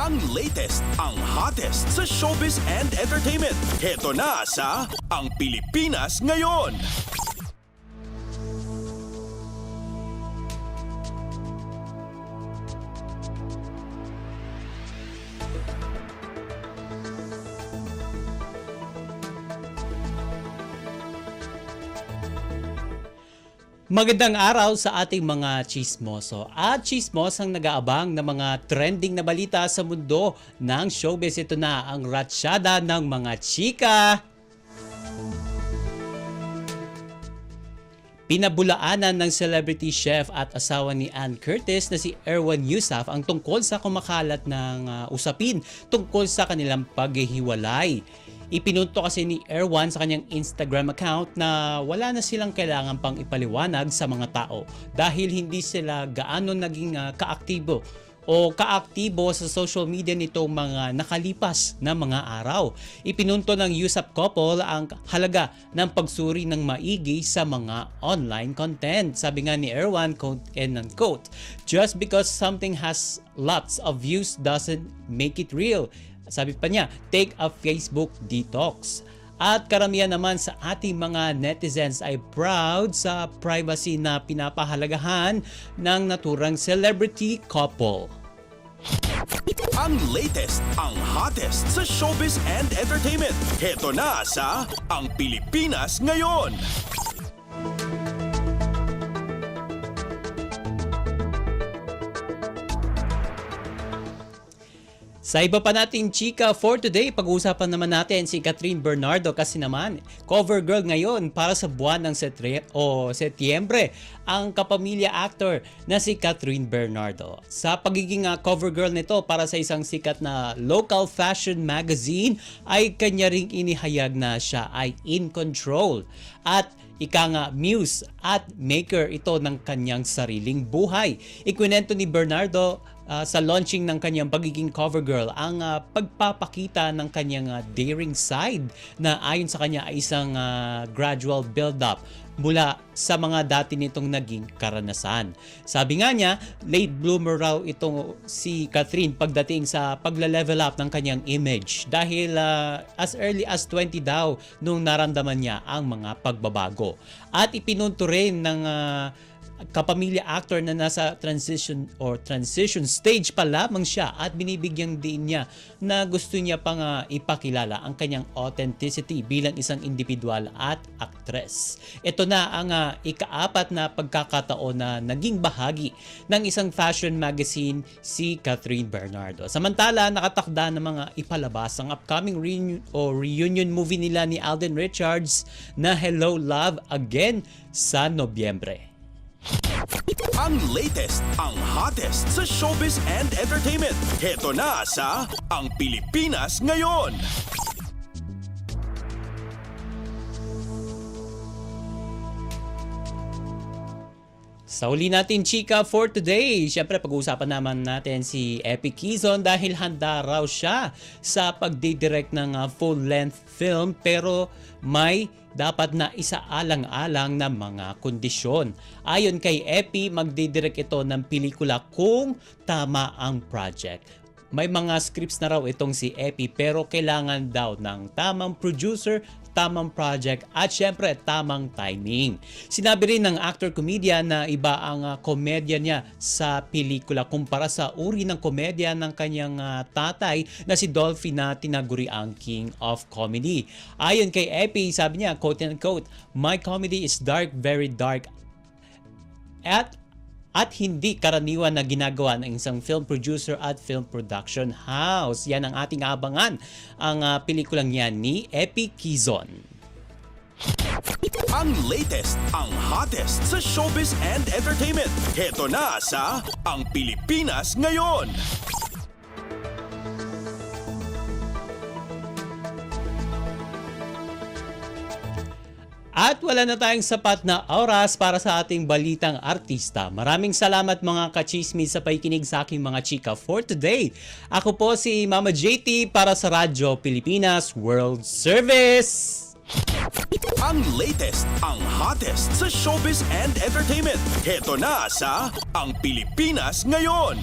Ang latest, ang hottest sa showbiz and entertainment. Heto na sa Ang Pilipinas Ngayon. Magandang araw sa ating mga chismoso at chismosang nag-aabang ng mga trending na balita sa mundo ng showbiz. Ito na ang ratsyada ng mga chika. Pinabulaanan ng celebrity chef at asawa ni Ann Curtis na si Erwan Heussaff ang tungkol sa kumakalat ng usapin tungkol sa kanilang paghihiwalay. Ipinunto kasi ni Erwan sa kanyang Instagram account na wala na silang kailangan pang ipaliwanag sa mga tao dahil hindi sila gaano naging kaaktibo sa social media nitong mga nakalipas na mga araw. Ipinunto ng Heussaff couple ang halaga ng pagsuri ng maigi sa mga online content. Sabi nga ni Erwan, quote and unquote, "Just because something has lots of views doesn't make it real." Sabi pa niya, take a Facebook detox. At karamihan naman sa ating mga netizens ay proud sa privacy na pinapahalagahan ng naturang celebrity couple. Ang latest, ang hottest sa showbiz and entertainment. Heto na sa Ang Pilipinas Ngayon. Sa iba pa nating chika for today, pag-uusapan naman natin si Catherine Bernardo kasi naman cover girl ngayon para sa buwan ng Setyembre ang kapamilya actor na si Catherine Bernardo. Sa pagiging cover girl nito para sa isang sikat na local fashion magazine ay kanya ring inihayag na siya ay in control at ika nga muse at maker ito ng kanyang sariling buhay. Ikwinento ni Bernardo sa launching ng kanyang pagiging cover girl ang pagpapakita ng kanyang daring side na ayon sa kanya ay isang gradual build-up mula sa mga dati nitong naging karanasan. Sabi nga niya, late bloomer raw itong si Catherine pagdating sa pagla-level up ng kanyang image dahil as early as 20 daw nung naramdaman niya ang mga pagbabago. At ipinunto rin ng kapamilya actor na nasa transition stage pa lamang siya at binibigyan din niya na gusto niya pang ipakilala ang kanyang authenticity bilang isang individual at actress. Ito na ang ika-4 na pagkakataon na naging bahagi ng isang fashion magazine si Catherine Bernardo. Samantala, nakatakda na mga ipalabas ang upcoming reunion movie nila ni Alden Richards na Hello Love Again sa Nobyembre. Ang latest, ang hottest sa showbiz and entertainment. Heto na sa Ang Pilipinas Ngayon. Sa uli natin chika for today, syempre pag-uusapan naman natin si Epi Quezon dahil handa raw siya sa pagdidirect ng full-length film pero may dapat na isaalang-alang na mga kondisyon. Ayon kay Epi, magdidirect ito ng pelikula kung tama ang project. May mga scripts na raw itong si Epi pero kailangan daw ng tamang producer, tamang project at syempre tamang timing. Sinabi rin ng actor-comedian na iba ang komedya niya sa pelikula kumpara sa uri ng komedya ng kanyang tatay na si Dolphy na tinaguri ang King of Comedy. Ayon kay Epi, sabi niya, quote and quote, "My comedy is dark, very dark at hindi karaniwan na ginagawa ng isang film producer at film production house." Yan ang ating abangan, ang pelikulang yan ni Epi Quezon. Ang latest, ang hottest sa showbiz and entertainment. Heto na sa Ang Pilipinas Ngayon. At wala na tayong sapat na oras para sa ating balitang artista. Maraming salamat mga kachismis sa pakikinig sa aking mga chika for today. Ako po si Mama JT para sa Radyo Pilipinas World Service. Ang latest, ang hottest sa showbiz and entertainment. Heto na sa Ang Pilipinas Ngayon.